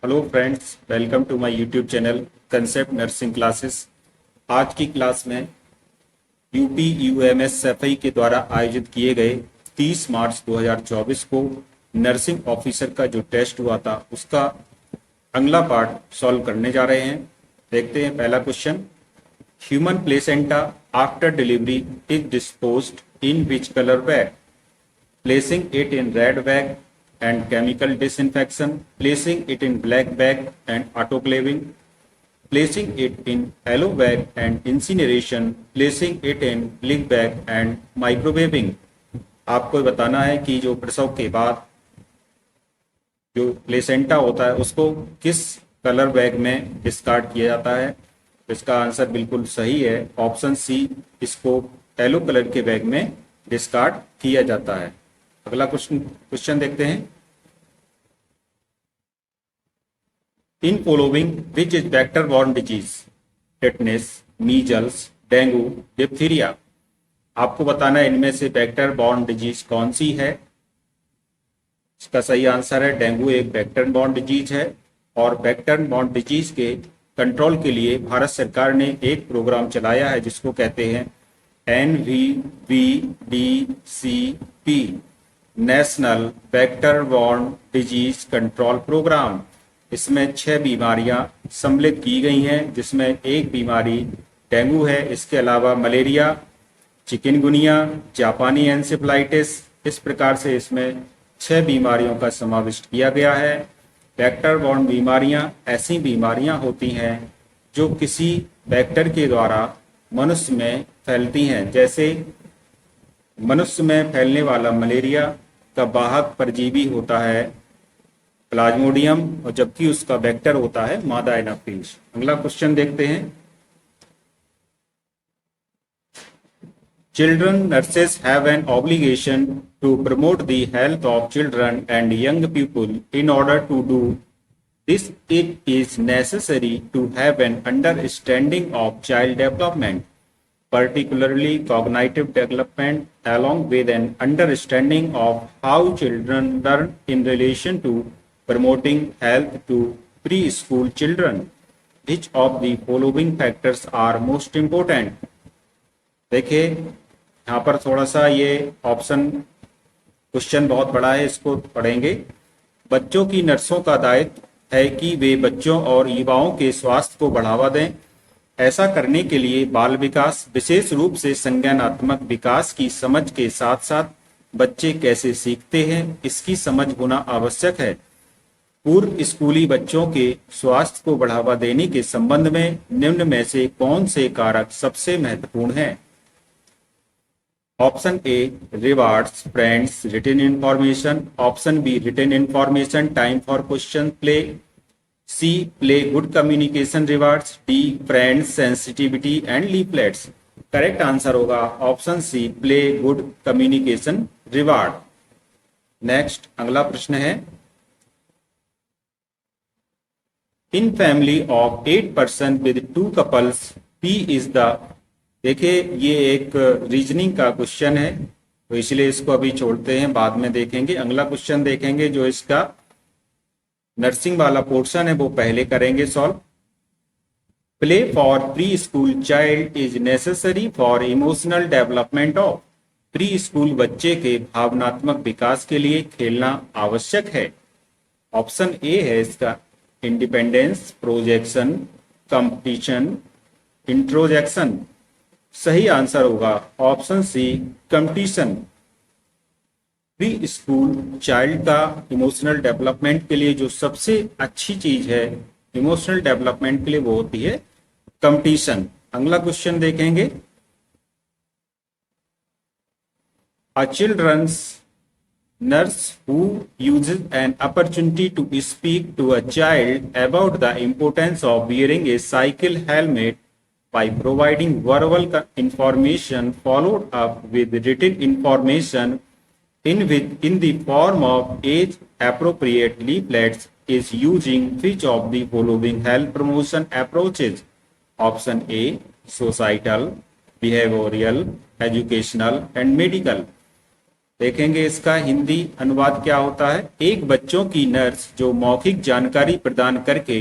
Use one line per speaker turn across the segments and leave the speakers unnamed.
Hello friends, welcome to my YouTube channel concept nursing classes. आज की class में UP यूएमएसएफआई के द्वारा आयोजित किए गए 30 मार्च 2024 को नर्सिंग ऑफिसर का जो टेस्ट हुआ था उसका अगला पार्ट सॉल्व करने जा रहे हैं। देखते हैं पहला question. Human placenta after delivery is disposed in which colour bag? Placing it in red bag and chemical disinfection, placing it in black bag and autoclaving, placing it in yellow bag and incineration, placing it in bleach bag and microwaving। आपको बताना है कि जो प्रसव के बाद जो placenta होता है उसको किस कलर बैग में डिस्कार्ड किया जाता है। इसका आंसर बिल्कुल सही है, ऑप्शन सी, इसको येलो कलर के बैग में डिस्कार्ड किया जाता है। अगला क्वेश्चन देखते हैं। In following which is vector borne disease? Tetanus, measles, dengue, diphtheria. आपको बताना है इनमें से वेक्टर बॉर्न डिजीज कौन सी है। इसका सही आंसर है डेंगू एक वेक्टर बॉर्न डिजीज है। और वेक्टर बॉर्न डिजीज के कंट्रोल के लिए भारत सरकार ने एक प्रोग्राम चलाया है जिसको कहते हैं NVVDCP, national vector borne disease control programme. इसमें 6 बीमारियां सम्मिलित की गई हैं जिसमें एक बीमारी डेंगू है। इसके अलावा मलेरिया, चिकनगुनिया, जापानी एन्सेफलाइटिस, इस प्रकार से इसमें 6 बीमारियों का समाविष्ट किया गया है। वेक्टर बॉर्न बीमारियां ऐसी बीमारियां होती हैं जो किसी वेक्टर के द्वारा मनुष्य में फैलती हैं। जैसे मनुष्य में फैलने वाला मलेरिया का वाहक परजीवी होता है प्लाज्मोडियम और जबकि उसका वेक्टर होता है मादा एनाफिल्स। अगला क्वेश्चन देखते हैं। Children nurses have an obligation to promote the health of children and young people. In order to do this it is necessary to have an understanding of child development, particularly cognitive development, along with an understanding of how children learn in relation to promoting health to preschool children. Which of the following factors are most important? देखिए यहाँ पर थोड़ा सा ये option question बहुत बड़ा है, इसको पढ़ेंगे। बच्चों की नर्सों का दायित्व है कि वे बच्चों और युवाओं के स्वास्थ्य को बढ़ावा दें। ऐसा करने के लिए बाल विकास, विशेष रूप से संज्ञानात्मक विकास की समझ के साथ साथ बच्चे कैसे सीखते हैं इसकी समझ होना आवश्यक है। पूर्व स्कूली बच्चों के स्वास्थ्य को बढ़ावा देने के संबंध में निम्न में से कौन से कारक सबसे महत्वपूर्ण हैं? Option A rewards, friends, written information. Option B written information, time for question, play. C, play good communication rewards. D, friends, sensitivity and leaflets. Correct answer होगा option C, play good communication reward. Next अगला प्रश्न है। In family of 8 person with 2 couples P is the. देखिए ये एक reasoning का question है तो इसलिए इसको अभी छोड़ते हैं, बाद में देखेंगे। अगला क्वेश्चन देखेंगे जो इसका नर्सिंग वाला पोर्शन है वो पहले करेंगे solve. Play for pre school child is necessary for emotional development of. Pre school बच्चे के भावनात्मक विकास के लिए खेलना आवश्यक है। ऑप्शन ए है इसका इंडिपेंडेंस, प्रोजेक्शन, कंपटीशन, इंट्रोजेक्शन। सही आंसर होगा option C, competition. Pre school child का इमोशनल डेवलपमेंट के लिए जो सबसे अच्छी चीज है इमोशनल डेवलपमेंट के लिए वो होती है कंपटीशन। अगला क्वेश्चन देखेंगे। A children's nurse who uses an opportunity to speak to a child about the importance of wearing a cycle helmet by providing verbal information followed up with written information in the form of age appropriate leaflets is using which of the following health promotion approaches? Option A, societal, behavioral, educational and medical. देखेंगे इसका हिंदी अनुवाद क्या होता है। एक बच्चों की nurse जो मौखिक जानकारी प्रदान करके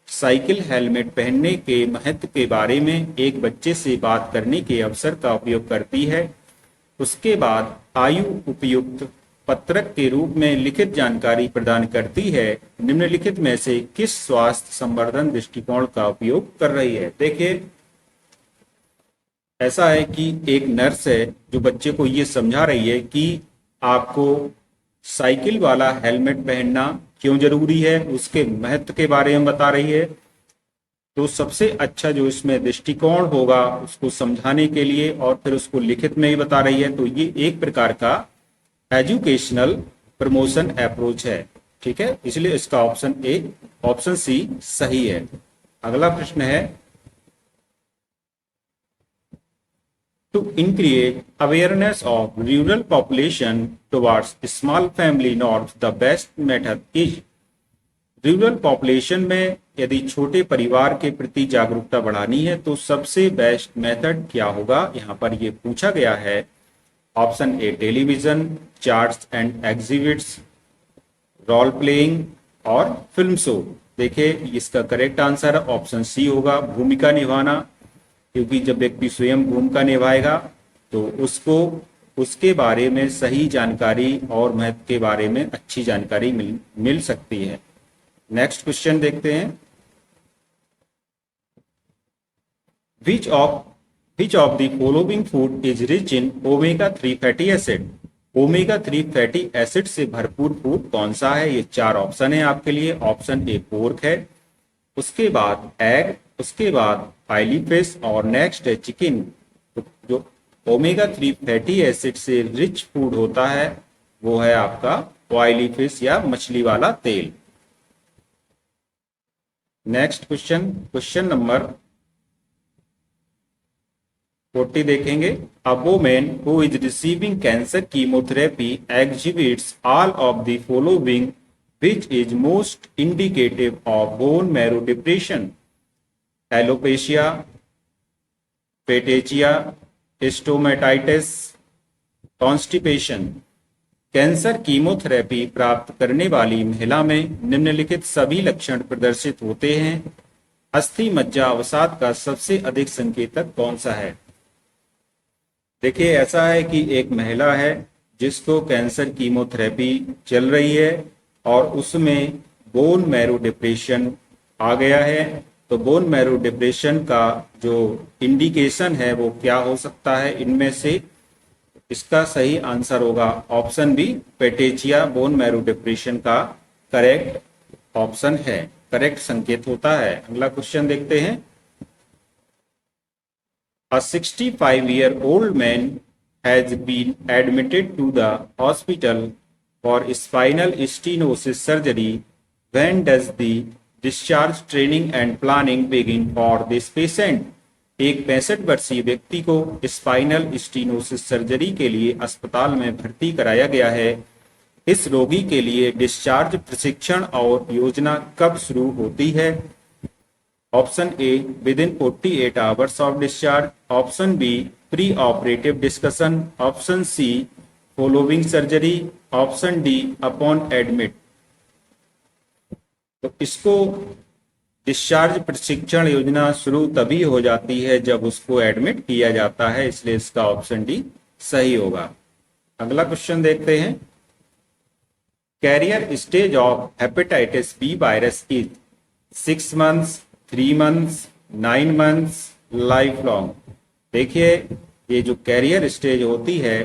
साइकिल हेलमेट पहनने के महत्व के बारे में एक बच्चे से बात करने के अवसर का उपयोग करती है। उसके बाद आयु उपयुक्त पत्रक के रूप में लिखित जानकारी प्रदान करती है। निम्नलिखित में से किस स्वास्थ्य संवर्धन दृष्टिकोण का उपयोग कर रही है। देखिए ऐसा है कि एक नर्स है जो बच्चे को ये समझा रही है कि आपको साइकिल वाला हेलमेट पहनना क्यों जरूरी है, उसके महत्व के बारे में बता रही है। तो सबसे अच्छा जो इसमें दृष्टिकोण होगा उसको समझाने के लिए और फिर उसको लिखित में ही बता रही है, तो ये एक प्रकार का एजुकेशनल प्रमोशन अप्रोच है। ठीक है, इसलिए इसका ऑप्शन सी सही है। अगला प्रश्न है, to increase awareness of rural population towards small family norms, the best method is। Rural population में यदि छोटे परिवार के प्रति जागरूकता बढ़ानी है तो सबसे बेस्ट मेथड क्या होगा, यहाँ पर ये पूछा गया है। Option A television, charts and exhibits, role playing और फिल्म शो। देखिए इसका करेक्ट आंसर ऑप्शन सी होगा, भूमिका निभाना, क्योंकि जब व्यक्ति स्वयं भूमिका निभाएगा तो उसको उसके बारे में सही जानकारी और महत्व के बारे में अच्छी जानकारी मिल सकती है। नेक्स्ट क्वेश्चन देखते हैं, विच of the following food is rich in omega 3 fatty acid. Omega 3 fatty acid से भरपूर फूड कौन सा है। ये चार ऑप्शन है आपके लिए। ऑप्शन ए पोर्क है, उसके बाद एग, उसके बाद ऑयली फिश और नेक्स्ट है चिकन। तो जो ओमेगा 3 फैटी एसिड से रिच फूड होता है वो है आपका ऑयली फिश या मछली वाला तेल। नेक्स्ट क्वेश्चन नंबर 40 देखेंगे, a woman who is receiving cancer chemotherapy exhibits all of the following which is most indicative of bone marrow depression। Alopecia, petechiae, stomatitis, constipation. Cancer chemotherapy प्राप्त करने वाली महिला में निम्नलिखित सभी लक्षण प्रदर्शित होते हैं। अस्थि मज्जा अवसाद का सबसे अधिक संकेतक कौन सा है। देखिए ऐसा है कि एक महिला है जिसको कैंसर कीमोथेरेपी चल रही है और उसमें बोन मैरो डिप्रेशन आ गया है। तो बोन मैरो डिप्रेशन का जो इंडिकेशन है वो क्या हो सकता है इनमें से। इसका सही आंसर होगा option B, petechiae bone marrow depression का करेक्ट ऑप्शन है, करेक्ट संकेत होता है। अगला क्वेश्चन देखते हैं, A 65-year-old man has been admitted to the hospital for spinal stenosis surgery. When does the discharge training and planning begin for this patient? एक 65 वर्षीय व्यक्ति को स्पाइनल स्टीनोसिस सर्जरी के लिए अस्पताल में भर्ती कराया गया है। इस रोगी के लिए डिस्चार्ज प्रशिक्षण और योजना कब शुरू होती है। Option A within 48 hours of discharge, option B pre operative discussion, option C following surgery, option D upon admit. तो इसको डिस्चार्ज प्रशिक्षण योजना शुरू तभी हो जाती है जब उसको एडमिट किया जाता है, इसलिए इसका ऑप्शन डी सही होगा। अगला क्वेश्चन देखते हैं, carrier stage of hepatitis B virus is 6 months, 3 months, 9 months, life long. देखिए ये जो कैरियर स्टेज होती है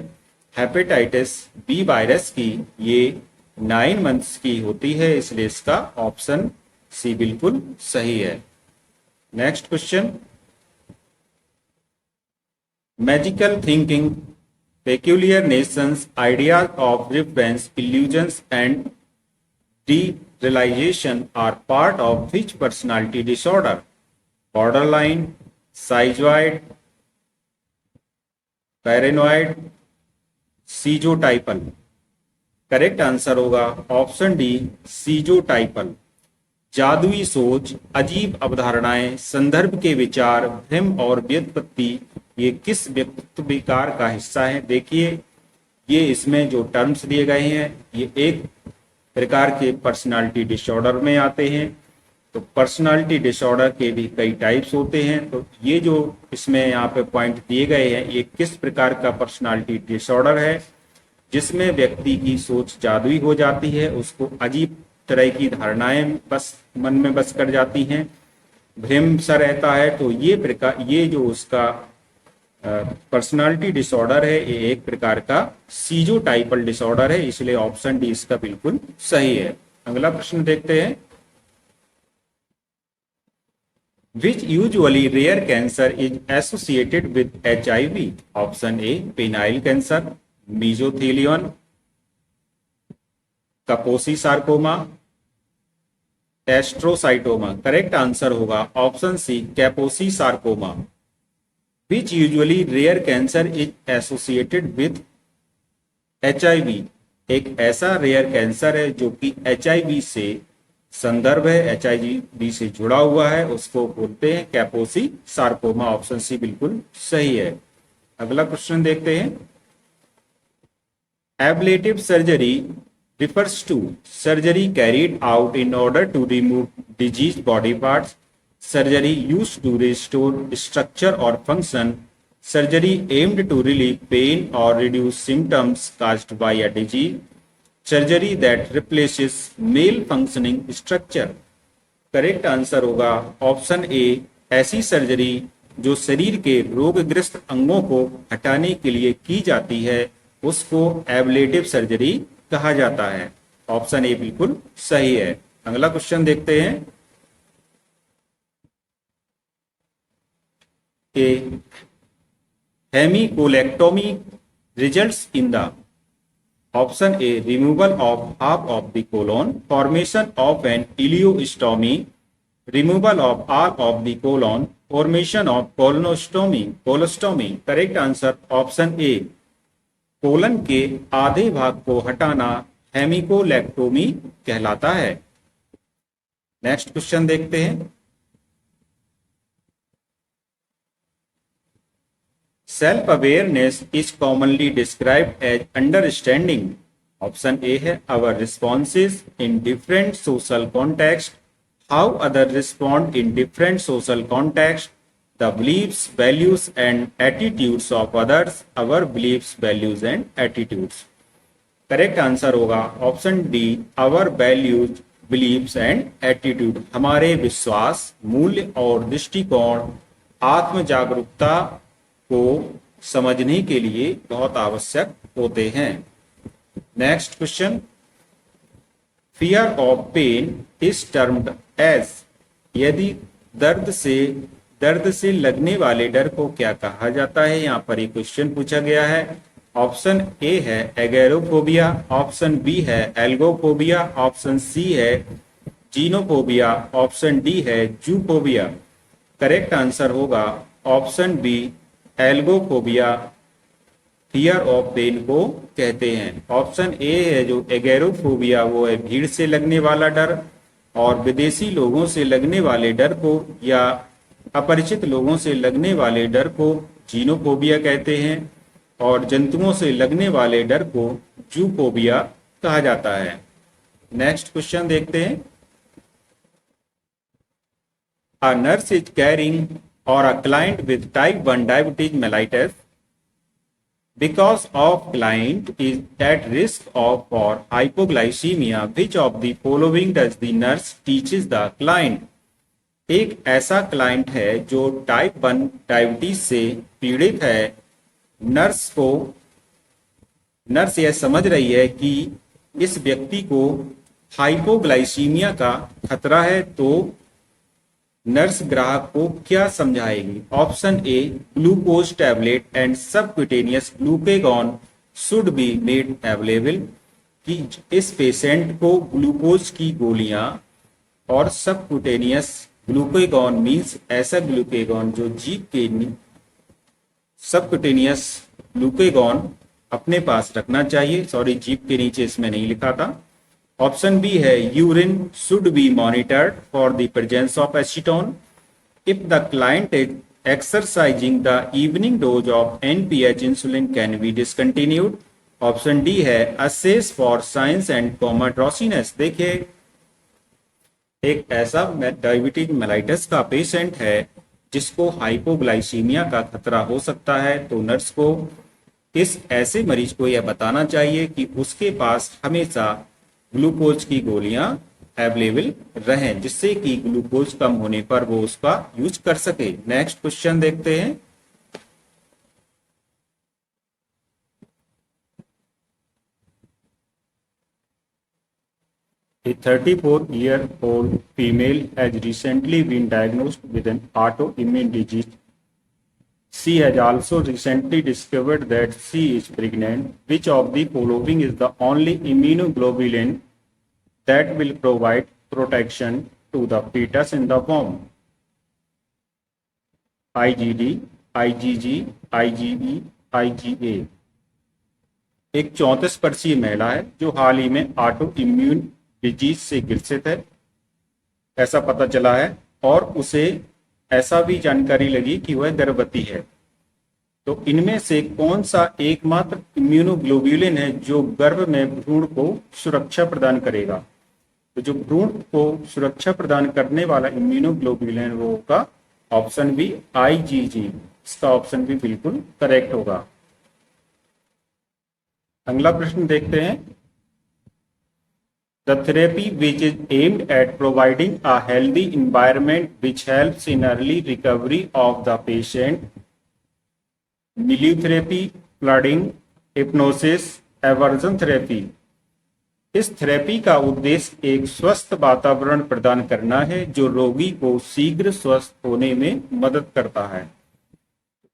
हेपेटाइटिस बी वायरस की, ये 9 मंथ्स की होती है, इसलिए इसका ऑप्शन सी बिल्कुल सही है। Next question, magical thinking, peculiar notions, ideas of reference, illusions and derealisation are part of which personality disorder. Borderline, schizoid, paranoid, schizotypal. Correct answer होगा ऑप्शन डी सीजोटाइपल। जादुई सोच, अजीब अवधारणाएं, संदर्भ के विचार, भ्रम और व्युत्पत्ति, ये किस व्यक्तित्व विकार का हिस्सा है। देखिए ये इसमें जो टर्म्स दिए गए हैं ये एक प्रकार के पर्सनालिटी डिसऑर्डर में आते हैं। तो पर्सनालिटी डिसऑर्डर के भी कई टाइप्स होते हैं। तो ये जो इसमें यहाँ पे पॉइंट दिए गए हैं ये किस प्रकार का पर्सनालिटी डिसऑर्डर है, जिसमें व्यक्ति की सोच जादुई हो जाती है, उसको अजीब तरह की धारणाएं बस मन में बस कर जाती हैं, भ्रम सा रहता है। तो ये जो उसका पर्सनालिटी डिसऑर्डर है ये एक प्रकार का सीजोटाइपल डिसऑर्डर है, इसलिए ऑप्शन डी इसका बिल्कुल सही है। अगला प्रश्न देखते हैं। Which usually rare cancer is associated with HIV? Option A penile cancer, mesothelioma, Kaposi sarcoma, astrocytoma. Correct answer होगा option C Kaposi sarcoma. Which usually rare cancer is associated with HIV? एक ऐसा रेयर कैंसर है जो कि HIV से संदर्भ है, HIV से जुड़ा हुआ है, उसको बोलते हैं कैपोसी सार्कोमा। ऑप्शन सी बिल्कुल सही है। अगला क्वेश्चन देखते हैं। Ablative surgery refers to surgery carried out in order to remove diseased body parts, surgery used to restore structure or function, surgery aimed to relieve pain or reduce symptoms caused by a disease, surgery that replaces malfunctioning structure। Correct answer होगा option ए ऐसी surgery जो शरीर के रोगग्रस्त अंगों को हटाने के लिए की जाती है उसको एब्लेटिव सर्जरी कहा जाता है। ऑप्शन ए बिल्कुल सही है। अगला क्वेश्चन देखते हैं कि hemicolectomy results in the option A removal of half of the colon, formation of an ileostomy, removal of all of the colon, formation of colostomy. Correct answer option A colon के आधे भाग को हटाना हेमिकोलेक्टोमी कहलाता है। नेक्स्ट क्वेश्चन देखते हैं। Self awareness is commonly described as understanding. Option A है our responses in different social context, how other respond in different social context, the beliefs, values and attitudes of others, our beliefs, values and attitudes। Correct answer होगा option D our values, beliefs and attitude। हमारे विश्वास, मूल्य और दृष्टिकोण आत्म जागरूकता को समझने के लिए बहुत आवश्यक होते हैं। Next question. Fear of pain is termed as. यदि दर्द से लगने वाले डर को क्या कहा जाता है? यहाँ पर एक क्वेश्चन पूछा गया है। ऑप्शन ए है एगेरोफोबिया, ऑप्शन बी है एल्गोफोबिया, ऑप्शन सी है जीनोफोबिया, ऑप्शन डी है जूफोबिया। करेक्ट आंसर होगा option B algophobia. Fear of pain को कहते हैं। ऑप्शन ए है जो एगेरोफोबिया वो है भीड़ से लगने वाला डर, और विदेशी लोगों से लगने वाले डर को या अपरिचित लोगों से लगने वाले डर को जीनोफोबिया कहते हैं, और जंतुओं से लगने वाले डर को जूफोबिया कहा जाता है। नेक्स्ट क्वेश्चन देखते हैं। अ नर्स इज कैरिंग और अ client with type 1 diabetes mellitus because of client is at risk of for hypoglycemia, which of the following does the nurse teaches the client? एक ऐसा क्लाइंट है जो टाइप 1 डायबिटीज से पीड़ित है। नर्स यह समझ रही है कि इस व्यक्ति को हाइपोग्लाइसीमिया का खतरा है, तो नर्स ग्राहक को क्या समझाएगी? Option A glucose tablet and subcutaneous glucagon should be made available, कि इस पेशेंट को ग्लूकोज की गोलियां और सबक्यूटेनियस ग्लूकेगॉन मीन्स ऐसा ग्लूकेगॉन जो जीभ के सबक्यूटेनियस ग्लूकेगॉन अपने पास रखना चाहिए। सॉरी, जीभ के नीचे इसमें नहीं लिखा था। ऑप्शन बी है urine should be monitored for the presence of acetone if the client is exercising the evening dose of NPH insulin can be discontinued. Option D है असेस फॉर साइंस एंड कॉमाड्रोसिनस। देखिए, एक ऐसा diabetic mellitus का patient है जिसको hypoglycaemia का खतरा हो सकता है, तो नर्स को इस ऐसे मरीज को यह बताना चाहिए कि उसके पास हमेशा ग्लूकोज की गोलियां अवेलेबल रहें, जिससे कि ग्लूकोज कम होने पर वो उसका यूज कर सके। नेक्स्ट क्वेश्चन देखते हैं। A 34-year-old female has recently been diagnosed with an autoimmune disease. She has also recently discovered that she is pregnant. Which of the following is the only immunoglobulin that will provide protection to the fetus in the womb? IgD, IgG, IgE, IgA। एक 34 वर्षीय महिला है जो हाल ही में auto immune disease से ग्रसित है, ऐसा पता चला है, और उसे ऐसा भी जानकारी लगी कि वह गर्भवती है। तो इनमें से कौन सा एकमात्र इम्यूनोग्लोब्यूलिन है जो गर्भ में भ्रूण को सुरक्षा प्रदान करेगा? तो जो भ्रूण को सुरक्षा प्रदान करने वाला इम्यूनोग्लोब्यूलिन वो होगा ऑप्शन बी IgG। इसका ऑप्शन भी बिल्कुल करेक्ट होगा। अगला प्रश्न देखते हैं। The therapy which is aimed at providing a healthy environment which helps in early recovery of the patient, miliotherapy, flooding, hypnosis, aversion therapy। इस थेरेपी का उद्देश्य एक स्वस्थ वातावरण प्रदान करना है जो रोगी को शीघ्र स्वस्थ होने में मदद करता है।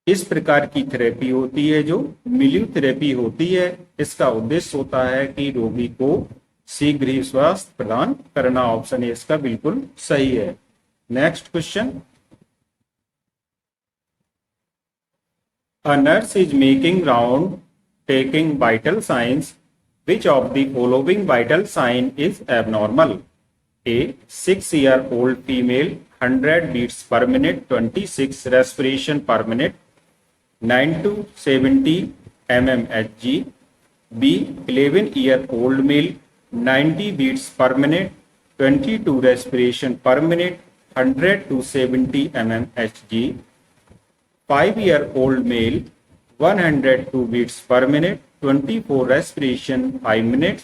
इस प्रकार की थेरेपी होती है जो मिलियोथेरेपी होती है। इसका उद्देश्य होता है कि रोगी को शीघ्र ही स्वास्थ्य प्रदान करना। ऑप्शन ए इसका बिल्कुल सही है। Next question. A nurse is making round taking vital signs. Which of the following vital sign is abnormal? A 6-year-old female 100 beats per minute, 26 respiration per minute, 9 to 70 mmHg. B 11-year-old male 90 beats per minute, 22 respiration per minute, 100 to 70 mmHg. 5-year-old male 102 beats per minute, 24 respiration 5 minutes,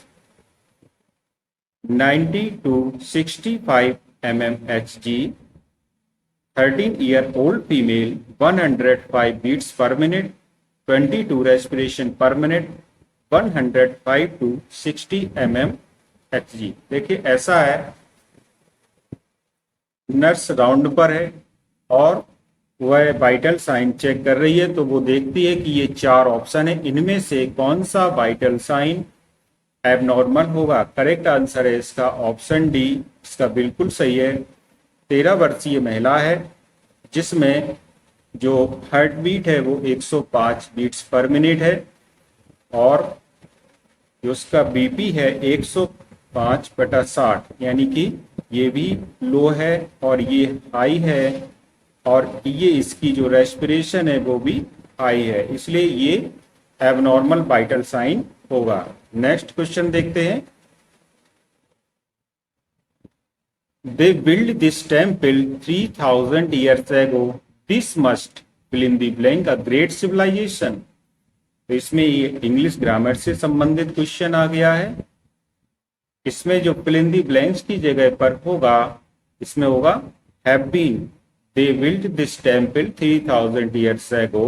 90 to 65 mmHg. 13-year-old female 105 beats per minute, 22 respiration per minute, 105 to 60 mmHg। देखिए, ऐसा है, nurse round पर है और वह vital sign check कर रही है, तो वो देखती है कि ये 4 ऑप्शन है, इनमें से कौन सा वाइटल साइन एबनॉर्मल होगा? करेक्ट आंसर है इसका ऑप्शन डी। इसका बिल्कुल सही है। 13 वर्षीय महिला है जिसमें जो हार्ट बीट है वो 105 बीट्स पर मिनट है, और जो उसका बीपी है 105/60, यानी कि ये भी लो है और ये हाई है, और ये इसकी जो रेस्पिरेशन है वो भी हाई है, इसलिए ये एबनॉर्मल वाइटल साइन होगा। नेक्स्ट क्वेश्चन देखते हैं। They built this temple 3000 years ago. This must fill in the blank a great civilization। तो इसमें ये इंग्लिश ग्रामर से संबंधित क्वेश्चन आ गया है। इसमें जो फिल इन दी ब्लैंक्स की जगह पर होगा, इसमें होगा have been. They built this temple 3000 years ago.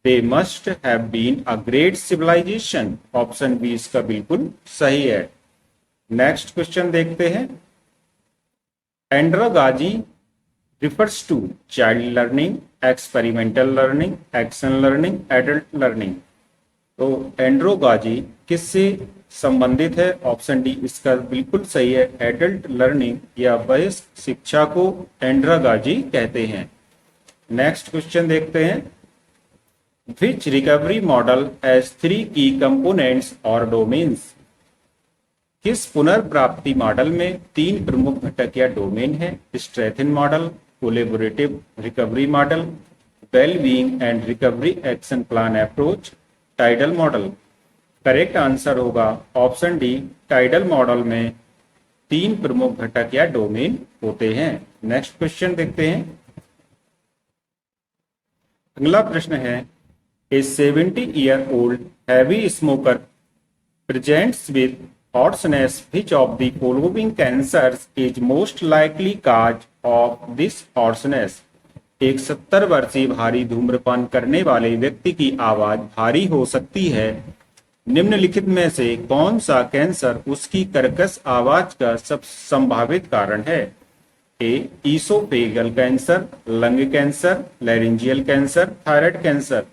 They must have been a great civilization। Option B इसका बिल्कुल सही है। नेक्स्ट क्वेश्चन देखते हैं। एंड्रोगाजी refers to child learning, experimental learning, action learning, adult learning। तो एंड्रोगाजी किससे संबंधित है? ऑप्शन डी इसका बिल्कुल सही है। एडल्ट लर्निंग या वयस्क शिक्षा को एंड्रोगाजी कहते हैं। नेक्स्ट क्वेश्चन देखते हैं। Which recovery model has 3 key components or domains? किस पुनर्प्राप्ति मॉडल में 3 प्रमुख घटक या डोमेन है? Strengths model, collaborative recovery model, well being and recovery action plan approach, tidal model. Correct answer होगा ऑप्शन डी, टाइडल मॉडल में 3 प्रमुख घटक या डोमेन होते हैं। नेक्स्ट क्वेश्चन देखते हैं। अगला प्रश्न है, ए 70-year-old heavy smoker presents with hoarseness, which of the following cancers is most likely cause of this hoarseness? एक 70 वर्षीय भारी धूम्रपान करने वाले व्यक्ति की आवाज भारी हो सकती है। निम्नलिखित में से कौन सा कैंसर उसकी कर्कश आवाज का सब संभावित कारण है? A, oesophageal cancer, lung cancer, laryngeal cancer, thyroid cancer.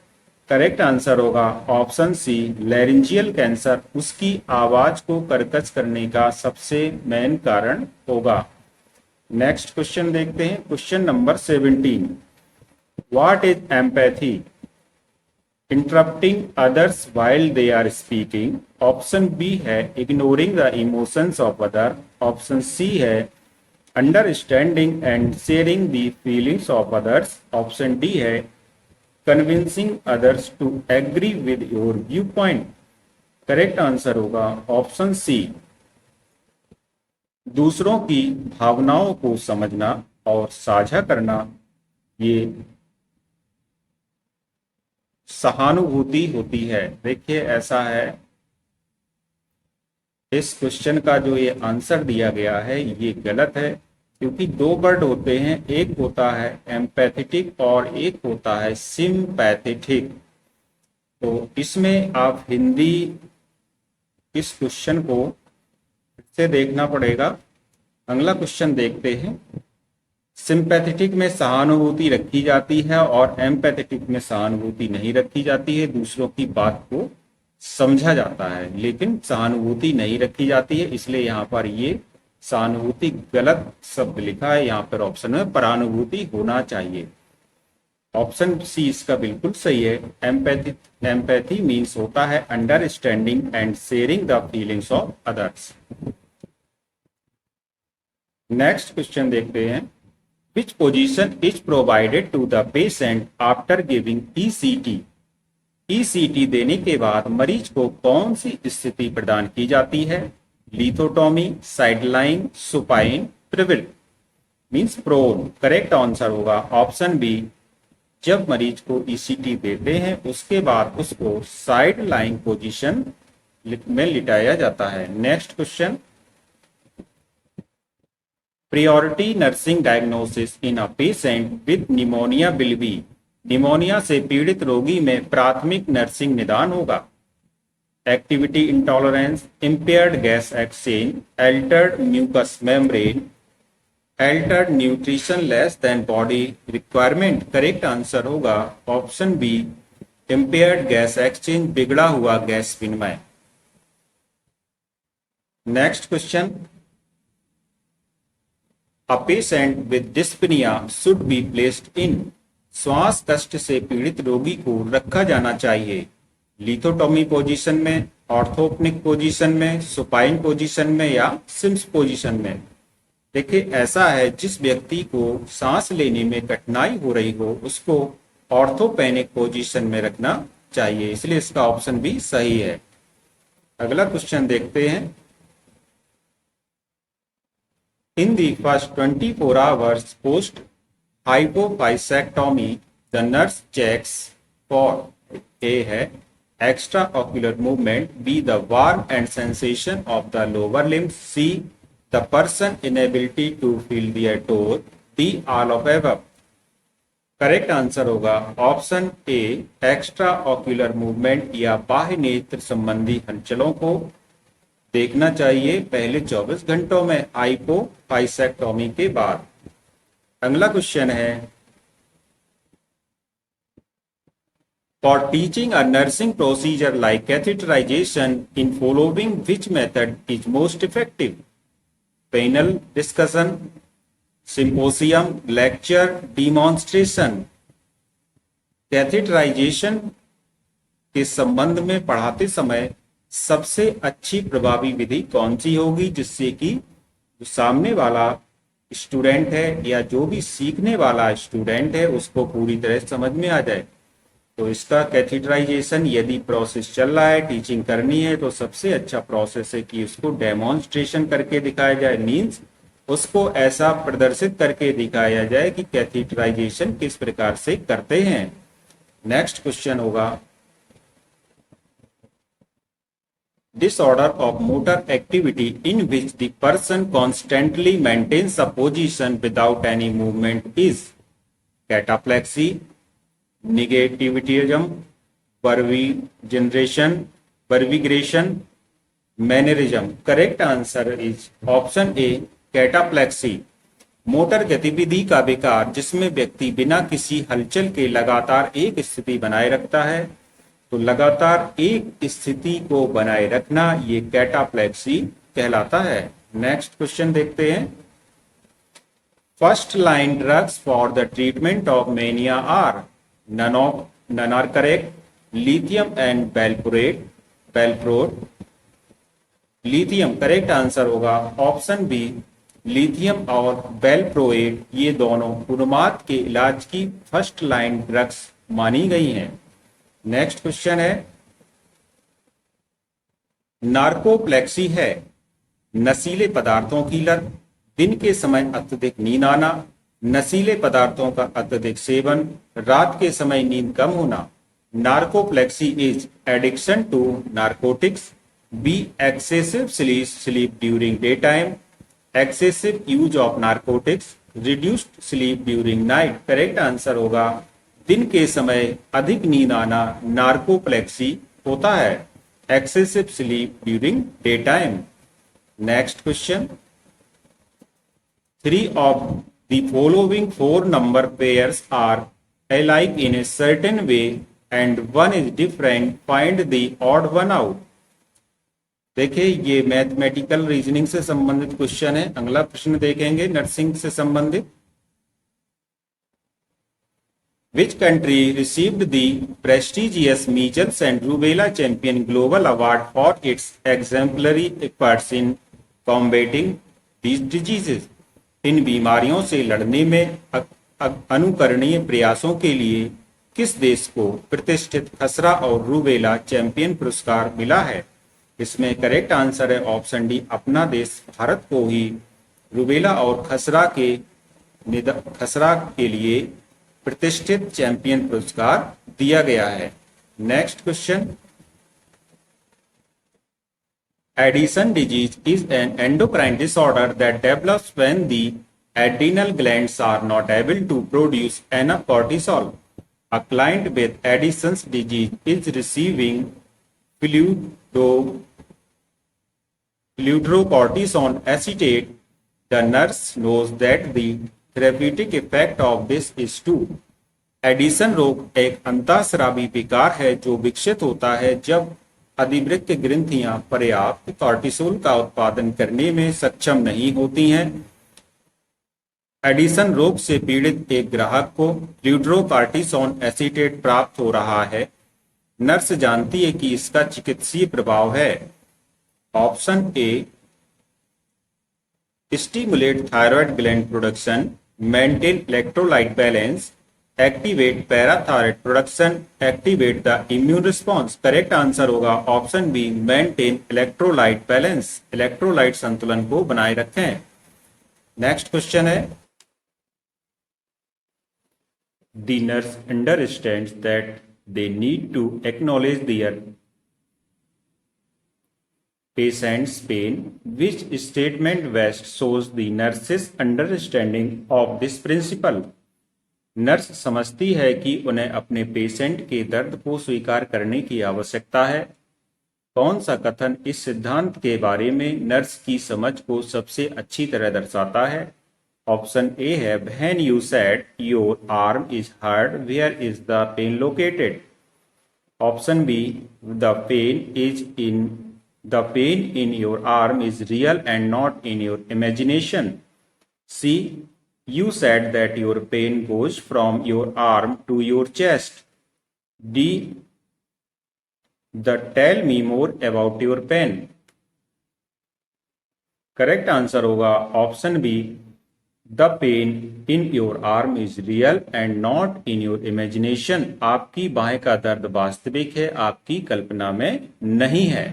Correct answer होगा ऑप्शन सी, लैरिंजियल कैंसर उसकी आवाज को कर्कश करने का सबसे मेन कारण होगा। नेक्स्ट क्वेश्चन देखते हैं। Question number 17, what is empathy? Interrupting others while they are speaking. Option B है ignoring the emotions of other. Option C है understanding and sharing the feelings of others. Option D है convincing others to agree with your viewpoint. Correct answer होगा option C, दूसरों की भावनाओं को समझना और साझा करना ये सहानुभूति होती है। देखिए ऐसा है, इस क्वेश्चन का जो ये आंसर दिया गया है ये गलत है, क्योंकि 2 वर्ड होते हैं, एक होता है एम्पैथेटिक और एक होता है सिंपैथेटिक। तो इसमें आप हिंदी इस क्वेश्चन को से देखना पड़ेगा। अगला क्वेश्चन देखते हैं। सिंपैथेटिक में सहानुभूति रखी जाती है और एम्पैथेटिक में सहानुभूति नहीं रखी जाती है। दूसरों की बात को समझा जाता है लेकिन सहानुभूति नहीं रखी जाती है, इसलिए यहाँ पर ये सहानुभूति गलत शब्द लिखा है। यहाँ पर ऑप्शन में परानुभूति होना चाहिए। ऑप्शन सी इसका बिल्कुल सही है। एम्पैथी मीन्स होता है understanding and sharing the feelings of others. Next question देखते हैं। Which position is provided to the patient after giving ECT? ECT देने के बाद मरीज को कौन सी स्थिति प्रदान की जाती है? लिथोटॉमी, साइडलाइन, सुपाइन, प्रिविल मीन्स प्रोन। करेक्ट आंसर होगा ऑप्शन बी, जब मरीज को ईसीटी देते हैं उसके बाद उसको साइड लाइन पोजीशन में लिटाया जाता है। Next question, priority nursing diagnosis in a patient with pneumonia will be. Pneumonia से पीड़ित रोगी में प्राथमिक नर्सिंग निदान होगा। Activity intolerance, impaired gas exchange, altered mucous membrane, altered nutrition less than body requirement. Correct answer होगा option B, impaired gas exchange, बिगड़ा हुआ गैस विनिमय। Next question, a patient with dyspnoea should be placed in. श्वास कष्ट से पीड़ित रोगी को रखा जाना चाहिए लिथोटॉमी पोजीशन में, ऑर्थोपनिक पोजीशन में, सुपाइन पोजीशन में या सिम्स पोजीशन में। देखिए ऐसा है, जिस व्यक्ति को सांस लेने में कठिनाई हो रही हो उसको ऑर्थोपेनिक पोजीशन में रखना चाहिए, इसलिए इसका ऑप्शन भी सही है। अगला क्वेश्चन देखते हैं। In the first 24 hours post hypophyseectomy, the nurse checks for A है extra ocular movement, B the warm and sensation of the lower limbs, C the person inability to feel their toe, D all of above। Correct answer होगा option A, extraocular movement या बाह्य नेत्र संबंधी हलचलों को देखना चाहिए पहले 24 घंटों में हाइपोफाइसेक्टोमी के बाद। अगला क्वेश्चन है, for teaching a nursing procedure like catheterisation in following which method is most effective? Panel discussion, symposium, lecture, demonstration. Catheterisation के संबंध में पढ़ाते समय सबसे अच्छी प्रभावी विधि कौन सी होगी, जिससे कि जो सामने वाला स्टूडेंट है या जो भी सीखने वाला स्टूडेंट है उसको पूरी तरह समझ में आ जाए? तो इसका कैथेटराइजेशन यदि प्रोसेस चल रहा है, टीचिंग करनी है, तो सबसे अच्छा प्रोसेस है कि उसको डेमोन्स्ट्रेशन करके दिखाया जाए, मीन्स उसको ऐसा प्रदर्शित करके दिखाया जाए कि कैथेटराइजेशन किस प्रकार से करते हैं। नेक्स्ट क्वेश्चन होगा, disorder of motor activity in which the person constantly maintains a position without any movement is cataplexy, negativism, vervigeneration, vervigration, mannerism. Correct answer is option A cataplexy. Motor गतिविधि का विकार जिसमें व्यक्ति बिना किसी हलचल के लगातार एक स्थिति बनाए रखता है, तो लगातार एक स्थिति को बनाए रखना ये कैटाप्लेक्सी कहलाता है। नेक्स्ट क्वेश्चन देखते हैं, first line drugs for the treatment of mania are none are correct, lithium and valproate. Lithium correct answer होगा ऑप्शन बी, लिथियम और बेलप्रोएट ये दोनों उन्माद के इलाज की फर्स्ट लाइन ड्रग्स मानी गई हैं। नेक्स्ट क्वेश्चन है, नार्कोप्लेक्सी है नशीले पदार्थों की लत, दिन के समय अत्यधिक नींद आना, नशीले पदार्थों का अत्यधिक सेवन, रात के समय नींद कम होना। Narcolepsy is addiction to narcotics, B excessive sleep during daytime, excessive use of narcotics, reduced sleep during night। Correct answer होगा दिन के समय अधिक नींद आना नार्कोप्लेक्सी होता है, excessive sleep during daytime। Next question, 3 of the following 4 number pairs are alike in a certain way and one is different, find the odd one out। देखिए ये मैथमेटिकल रीजनिंग से संबंधित क्वेश्चन है। अगला प्रश्न देखेंगे नर्सिंग से संबंधित, which country received the prestigious measles and rubella champion global award for its exemplary efforts in combating these diseases. इन बीमारियों से लड़ने में अनुकरणीय प्रयासों के लिए किस देश को प्रतिष्ठित खसरा और रूबेला चैंपियन पुरस्कार मिला है? इसमें करेक्ट आंसर है ऑप्शन डी, अपना देश भारत को ही रूबेला और खसरा के लिए प्रतिष्ठित चैंपियन पुरस्कार दिया गया है। Next question, Addison disease is an endocrine disorder that develops when the adrenal glands are not able to produce enough cortisol. A client with Addison's disease is receiving fludrocortisone acetate. The nurse knows that the therapeutic effect of this is to। Edison रोग एक अंतःस्रावी विकार है जो विकसित होता है जब अधिवृक्क ग्रंथियां पर्याप्त कॉर्टिसोल का उत्पादन करने में सक्षम नहीं होती हैं। एडिसन रोग से पीड़ित एक ग्राहक को फ्लूड्रोकॉर्टिसोन एसीटेट प्राप्त हो रहा है। नर्स जानती है कि इसका चिकित्सीय प्रभाव है। Option A, stimulate thyroid gland production, maintain electrolyte balance, activate parathyroid production, activate the immune response. Correct answer होगा option B, maintain electrolyte balance, electrolyte संतुलन को बनाए रखें। नेक्स्ट क्वेश्चन है, the nurse understands that they need to acknowledge their patient's pain. Which statement best shows the nurse's understanding of this principle? Nurse समझती है कि उन्हें अपने पेशेंट के दर्द को स्वीकार करने की आवश्यकता है। कौन सा कथन इस सिद्धांत के बारे में नर्स की समझ को सबसे अच्छी तरह दर्शाता है? ऑप्शन ए है, when you said your arm is hurt, where is the pain located? Option B, the pain in your arm is real and not in your imagination. C, you said that your pain goes from your arm to your chest. D, tell me more about your pain. Correct answer होगा option B, the pain in your arm is real and not in your imagination. आपकी बाहें का दर्द वास्तविक है, आपकी कल्पना में नहीं है।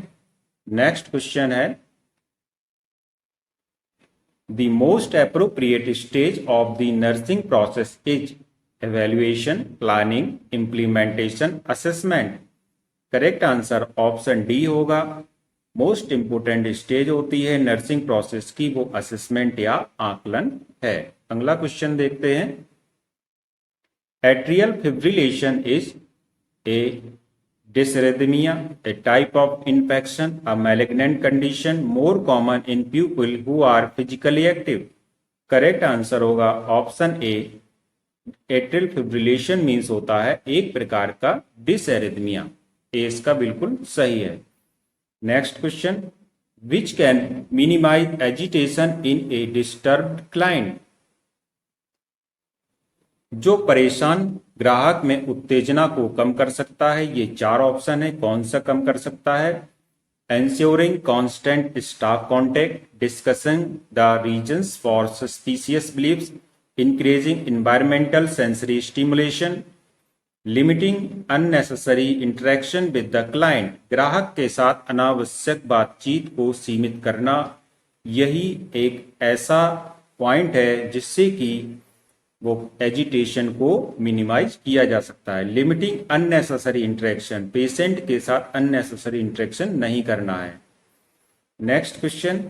नेक्स्ट क्वेश्चन है, the most appropriate stage of the nursing process is evaluation, planning, implementation, assessment. Correct answer option D होगा। मोस्ट इंपोर्टेंट स्टेज होती है नर्सिंग प्रोसेस की, वो असेसमेंट या आकलन है। अगला क्वेश्चन देखते हैं, atrial fibrillation is a dysrhythmia, a type of infection, a malignant condition more common in people who are physically active। Correct answer होगा option A. Atrial fibrillation means होता है एक प्रकार का डिसएरिथमिया। ए इसका बिल्कुल सही है। Next question, which can minimise agitation in a disturbed client. जो परेशान ग्राहक में उत्तेजना को कम कर सकता है, ये चार ऑप्शन है। कौन सा कम कर सकता है? ensuring constant staff contact, discussing the reasons for suspicious beliefs, increasing environmental sensory stimulation, limiting unnecessary interaction with the client। ग्राहक के साथ अनावश्यक बातचीत को सीमित करना, यही एक ऐसा पॉइंट है जिससे कि वो एजिटेशन को मिनिमाइज किया जा सकता है। लिमिटिंग अननेसेसरी इंटरेक्शन, पेशेंट के साथ अननेसेसरी इंटरेक्शन नहीं करना है। Next question,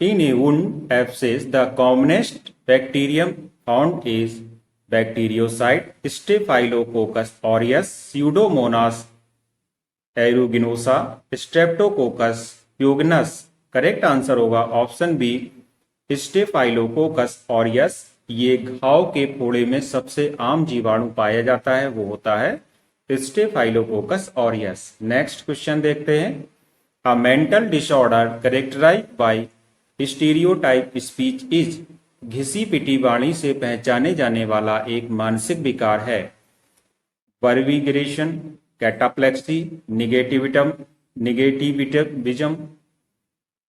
in a wound abscess the commonest bacterium found is bacteriocyte, staphylococcus aureus, pseudomonas aeruginosa, streptococcus pyogenes. Correct answer होगा ऑप्शन बी, स्टेफाइलोकोकस ऑरियस। ये घाव के फोड़े में सबसे आम जीवाणु पाया जाता है, वो होता है स्टेफाइलोकोकस ऑरियस। नेक्स्ट क्वेश्चन देखते हैं, a mental disorder characterised by stereotype speech is. घिसी पिटी वाणी से पहचाने जाने वाला एक मानसिक विकार है। Verbigeration, cataplexy, negativism,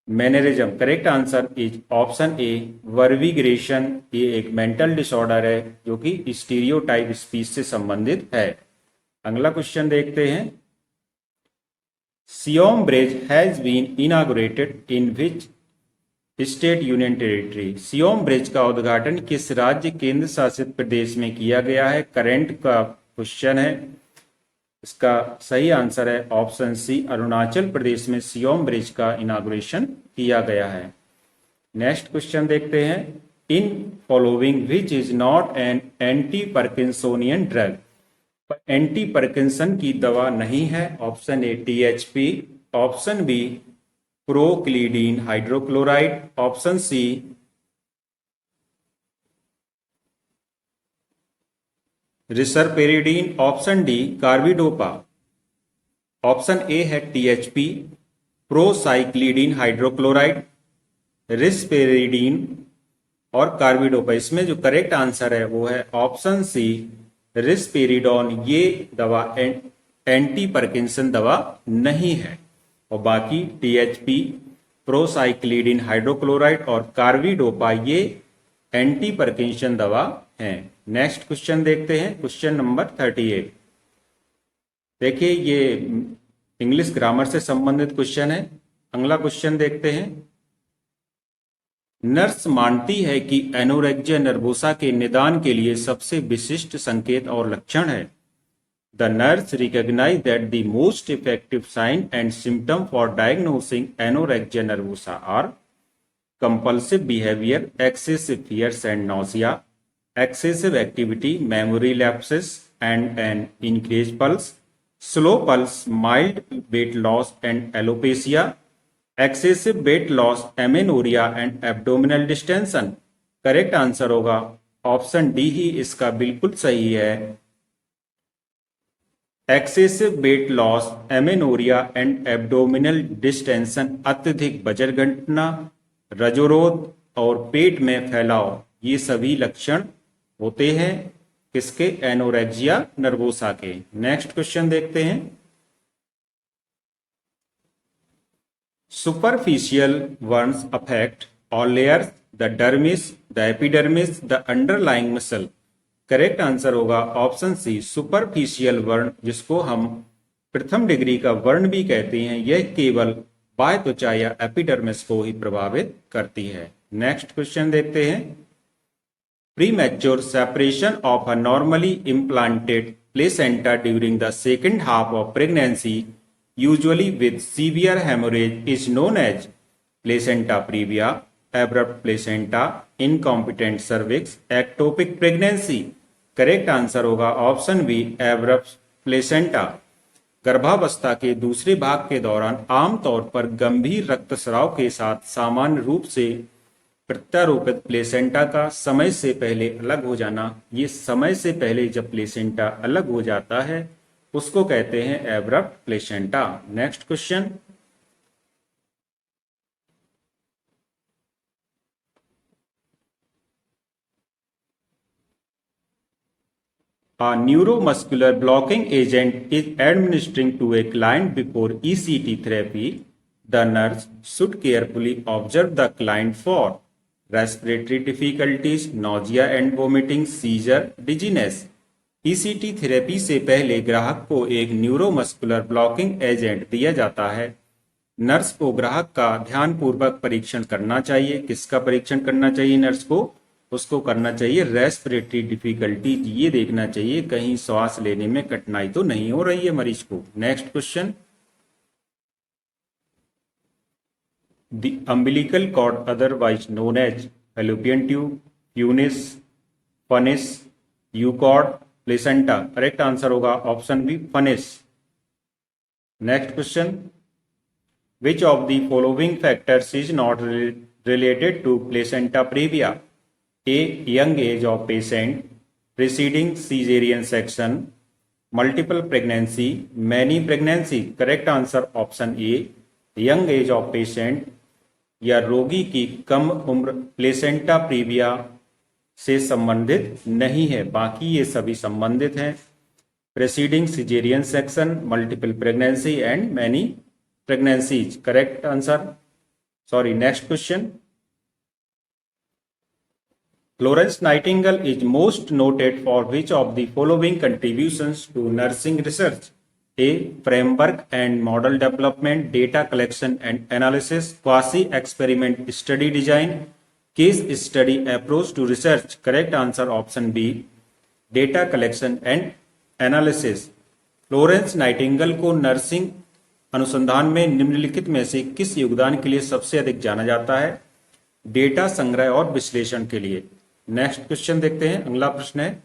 mannerism. Correct answer is option A, verbigeration. ये एक मेंटल डिसऑर्डर है जो कि स्टीरियोटाइप स्पीच से संबंधित है। अगला क्वेश्चन देखते हैं, Siom bridge has been inaugurated in which state union territory. Siom bridge का उद्घाटन किस राज्य केंद्र शासित प्रदेश में किया गया है? करंट का क्वेश्चन है। इसका सही आंसर है ऑप्शन सी, अरुणाचल प्रदेश में सियोम ब्रिज का इनाग्रेशन किया गया है। नेक्स्ट क्वेश्चन देखते हैं, in following which is not an anti Parkinsonian drug. Anti Parkinson की दवा नहीं है। Option A THP, option B procyclidine hydrochloride, option C risperidone, option D carbidopa. Option A है टीएचपी, प्रोसाइक्लिडीन हाइड्रोक्लोराइड, रिसपेरिडीन और कार्बिडोपा। इसमें जो करेक्ट आंसर है वो है ऑप्शन सी, रिसपेरिडोन। ये दवा एंटी पार्किंसन दवा नहीं है। और बाकी टीएचपी, प्रोसाइक्लिडीन हाइड्रोक्लोराइड और कार्बिडोपा ये एंटी पार्किंसन दवा हैं। नेक्स्ट क्वेश्चन देखते हैं, क्वेश्चन नंबर 38। देखिए ये इंग्लिश ग्रामर से संबंधित क्वेश्चन है। अगला क्वेश्चन देखते हैं, नर्स मानती है कि एनोरेक्जिया नर्वोसा के निदान के लिए सबसे विशिष्ट संकेत और लक्षण है। The nurse recognise that the most effective sign and symptom for diagnosing anorexia nervosa are compulsive behaviour, excessive fears and nausea, excessive activity, memory lapses and an increased pulse, slow pulse, mild weight loss and alopecia, excessive weight loss, amenorrhea and abdominal distension। Correct answer होगा option D ही इसका बिल्कुल सही है। Excessive weight loss, amenorrhoea and abdominal distension, अत्यधिक बजर घटना, रजोरोध और पेट में फैलाव, ये सभी लक्षण होते हैं किसके? एनोरेक्जिया नर्वोसा के। नेक्स्ट क्वेश्चन देखते हैं, Superficial ones affect all layers, the dermis, the epidermis, the underlying muscle. Correct answer होगा ऑप्शन सी सुपरफिशियल वर्ण, जिसको हम प्रथम डिग्री का वर्ण भी कहते हैं। यह केवल बाह्य त्वचा या एपिडर्मिस को ही प्रभावित करती है। नेक्स्ट क्वेश्चन देखते हैं। Premature separation of a normally implanted placenta during the second half of pregnancy, usually with severe hemorrhage, is known as placenta previa, abrupt placenta, incompetent cervix, ectopic pregnancy. Correct answer होगा option B abrupt placenta. गर्भावस्था के दूसरे भाग के दौरान आमतौर पर गंभीर रक्तस्राव के साथ सामान्य रूप से प्रत्यारोपित प्लेसेंटा का समय से पहले अलग हो जाना, ये समय से पहले जब प्लेसेंटा अलग हो जाता है उसको कहते हैं abrupt placenta. Next question. A neuromuscular blocking agent is administering to a client before ECT therapy. The nurse should carefully observe the client for respiratory difficulties, nausea and vomiting, seizure, dizziness. ECT therapy से पहले ग्राहक को एक neuromuscular blocking agent दिया जाता है। Nurse को ग्राहक का ध्यानपूर्वक परीक्षण करना चाहिए। किसका परीक्षण करना चाहिए नर्स को? उसको करना चाहिए रेस्पिरेटरी डिफिकल्टीज, ये देखना चाहिए कहीं श्वास लेने में कठिनाई तो नहीं हो रही है मरीज को। Next question. The umbilical cord otherwise known as Fallopian tube, pubis, funis, यूकॉर्ड, प्लेसेंटा। करेक्ट आंसर होगा option B funis. Next question. Which of the following factors is not related to placenta praevia? A. Young age of patient, preceding cesarean section, multiple pregnancy, many pregnancy. Correct answer option A. Young age of patient या रोगी की कम उम्र placenta previa से संबंधित नहीं है, बाकी ये सभी संबंधित हैं। Preceding caesarean section, multiple pregnancy and many pregnancies. Correct answer. Sorry, next question. Florence Nightingale is most noted for which of the following contributions to nursing research? A. Framework and model development, data collection and analysis, quasi-experiment study design, case study approach to research. Correct answer option B. Data collection and analysis. Florence Nightingale को nursing अनुसंधान में निम्नलिखित में से किस योगदान के लिए सबसे अधिक जाना जाता है? डेटा संग्रह और विश्लेषण के लिए। नेक्स्ट क्वेश्चन देखते हैं। अगला प्रश्न है,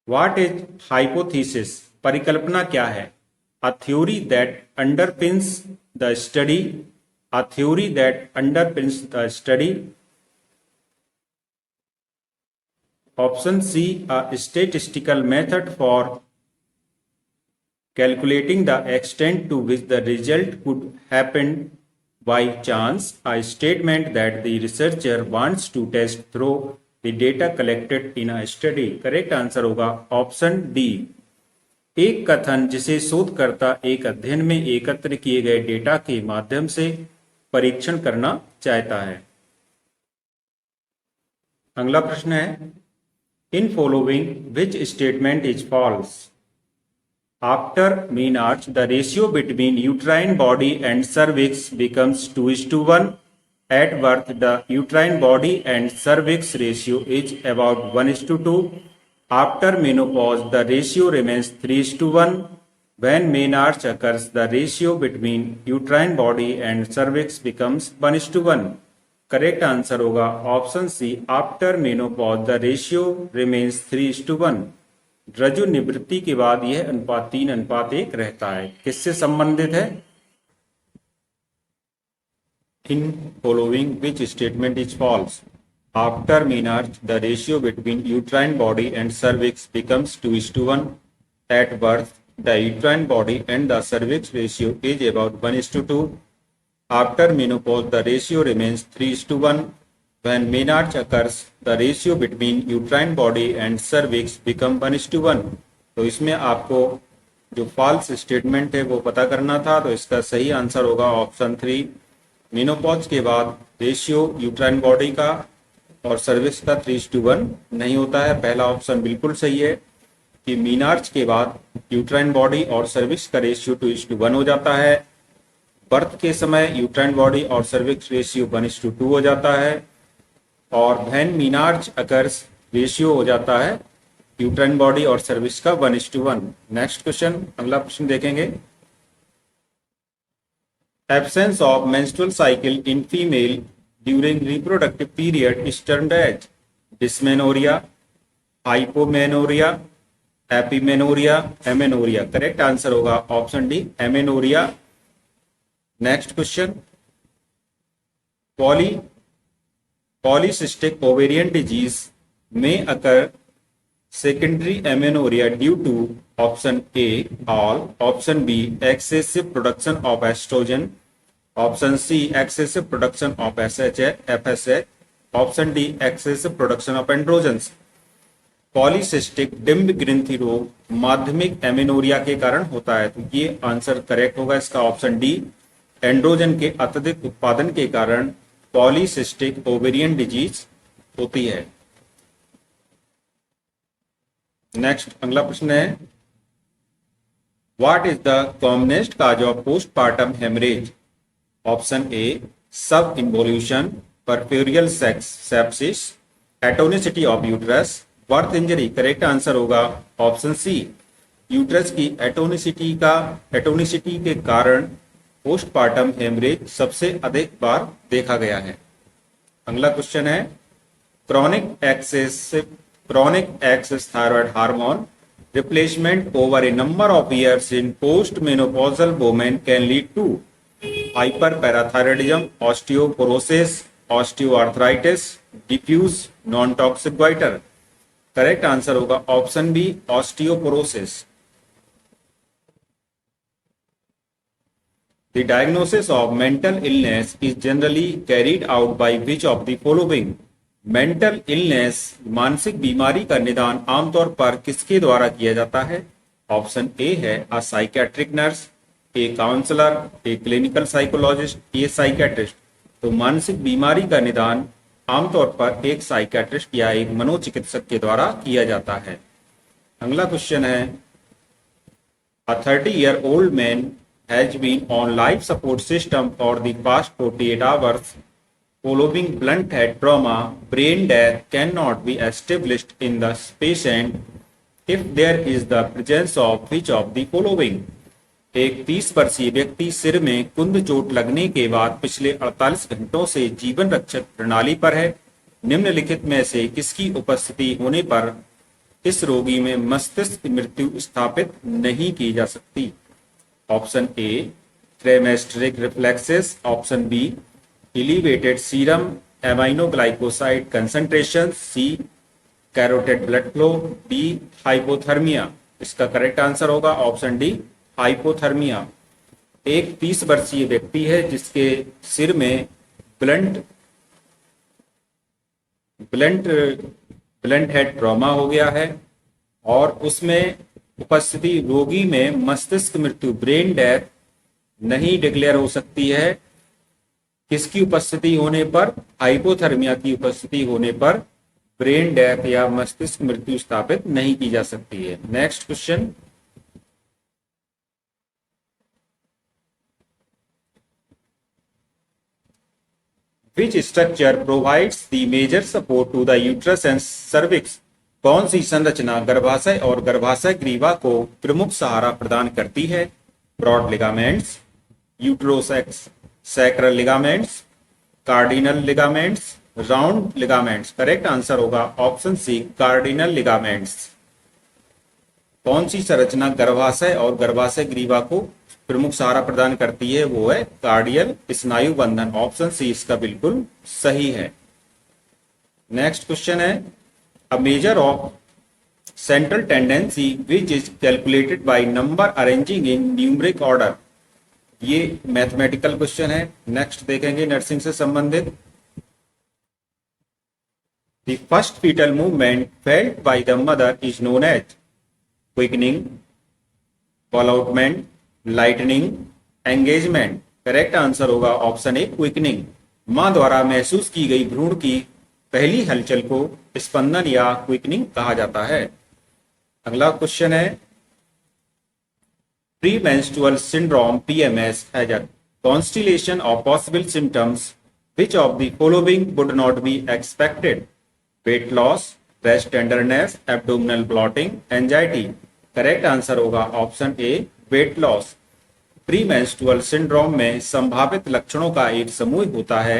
व्हाट इज हाइपोथेसिस? परिकल्पना क्या है? A theory that underpins the study, a theory that underpins the study. Option C, a statistical method for calculating the extent to which the result could happen by chance, a statement that the researcher wants to test through the data collected in a study. Correct answer होगा option D. एक कथन जिसे शोधकर्ता एक अध्ययन में एकत्र किए गए डेटा के माध्यम से परीक्षण करना चाहता है। अगला प्रश्न है, in following which statement is false? After menarche, the ratio between uterine body and cervix becomes 2:1. At birth, the uterine body and cervix ratio is about 1:2. After menopause, the ratio remains 3:1. When menarche occurs, the ratio between uterine body and cervix becomes 1:1. Correct answer होगा option C, after menopause the ratio remains 3:1। रजु निवृत्ति के बाद यह अनुपात 3:1 रहता है। किससे संबंधित है? In following which statement is false? After menarche the ratio between uterine body and cervix becomes 2:1. At birth the uterine body and the cervix ratio is about 1:2. After menopause the ratio remains 3:1. When menarche occurs, the ratio between uterine body and cervix become 1:1. तो इसमें आपको जो false statement है वो पता करना था, तो इसका सही आंसर होगा ऑप्शन 3। मेनोपॉज के बाद रेशियो यूट्राइन बॉडी का और सर्विक्स का 3:1 नहीं होता है। पहला ऑप्शन बिल्कुल सही है कि मीनार्च के बाद यूट्राइन बॉडी और सर्विक्स का रेशियो 2:1 हो जाता है। बर्थ के समय यूट्राइन बॉडी और सर्विक्स रेशियो 1:2 हो जाता है, और व्हेन मीनार्च अकर्स रेशियो हो जाता है यूट्राइन बॉडी और सर्विक्स का 1:1। नेक्स्ट क्वेश्चन, अगला प्रश्न देखेंगे। Absence of menstrual cycle in female during reproductive period is termed as dysmenorrhoea, hypomenorrhoea, epimenorrhoea, amenorrhoea. Correct answer होगा option D, amenorrhoea. Next question, polycystic ovarian disease may occur secondary amenorrhea due to option A all, option B excessive production of estrogen, option C excessive production of FSH, option D excessive production of androgens। Polycystic डिम्ब ग्रंथि रोग माध्यमिक amenorrhoea के कारण होता है, तो ये आंसर करेक्ट होगा इसका ऑप्शन डी, एंड्रोजन के अत्यधिक उत्पादन के कारण पॉलीसिस्टिक ओवेरियन डिजीज होती है। नेक्स्ट अगला प्रश्न है, what is the commonest cause of postpartum haemorrhage? Option A subinvolution, puerperal sepsis, atonicity of uterus, birth injury. Correct answer होगा ऑप्शन सी, यूट्रस की एटोनिसिटी के कारण पोस्टपार्टम हेमरेज सबसे अधिक बार देखा गया है। अगला क्वेश्चन है, chronic excess thyroid hormone replacement over a number of years in postmenopausal women can lead to hyperparathyroidism, osteoporosis, osteoarthritis, diffuse non toxic goitre. Correct answer होगा option B, osteoporosis. The diagnosis of mental illness is generally carried out by which of the following? Mental illness मानसिक बीमारी का निदान आमतौर पर किसके द्वारा किया जाता है? ऑप्शन ए है a psychiatric nurse, a counsellor, a clinical psychologist, a psychiatrist. तो मानसिक बीमारी का निदान आमतौर पर एक साइकेट्रिस्ट या एक मनोचिकित्सक के द्वारा किया जाता है। अगला क्वेश्चन है, अ 30-year-old man has been on life support system for the past 48 hours following blunt head trauma. Brain death cannot be established in the patient if there is the presence of which of the following? एक 30 वर्षीय व्यक्ति सिर में कुंद चोट लगने के बाद पिछले 48 घंटों से जीवन रक्षक प्रणाली पर है। निम्नलिखित में से किसकी उपस्थिति होने पर इस रोगी में मस्तिष्क मृत्यु स्थापित नहीं की जा सकती? ऑप्शन ए ट्रेमेस्ट्रिक reflexes, option B elevated serum aminoglycoside concentration, C carotid blood flow, D hypothermia. इसका करेक्ट आंसर होगा ऑप्शन डी, हाइपोथर्मिया। एक 30 वर्षीय व्यक्ति है जिसके सिर में ब्लंट हेड ट्रॉमा हो गया है और उसमें उपस्थिति रोगी में मस्तिष्क मृत्यु ब्रेन डेथ नहीं डिक्लेयर हो सकती है। किसकी उपस्थिति होने पर? हाइपोथर्मिया की उपस्थिति होने पर ब्रेन डेथ या मस्तिष्क मृत्यु स्थापित नहीं की जा सकती है। Next question, which structure provides the major support to the uterus and cervix? कौन सी संरचना गर्भाशय और गर्भाशय ग्रीवा को प्रमुख सहारा प्रदान करती है? Broad ligaments, uterosacral ligaments, cardinal ligaments, round ligaments. Correct answer होगा ऑप्शन सी, कार्डिनल लिगामेंट्स। कौन सी संरचना गर्भाशय और गर्भाशय ग्रीवा को प्रमुख सहारा प्रदान करती है? वो है कार्डियल स्नायु बंधन। ऑप्शन सी इसका बिल्कुल सही है। नेक्स्ट क्वेश्चन है, a measure of central tendency which is calculated by number arranging in numeric order। ये मैथमेटिकल क्वेश्चन है। नेक्स्ट देखेंगे नर्सिंग से संबंधित। The first fetal movement felt by the mother is known as quickening, फॉलआउटमेंट, lightening, engagement. Correct answer होगा option A quickening. मां द्वारा महसूस की गई भ्रूण की पहली हलचल को स्पंदन या क्विकनिंग कहा जाता है। अगला क्वेश्चन है, premenstrual syndrome PMS has a constellation of possible symptoms. Which of the following would not be expected? Weight loss, breast tenderness, abdominal bloating, anxiety. Correct answer होगा option A weight loss. Premenstrual syndrome में संभावित लक्षणों का एक समूह होता है।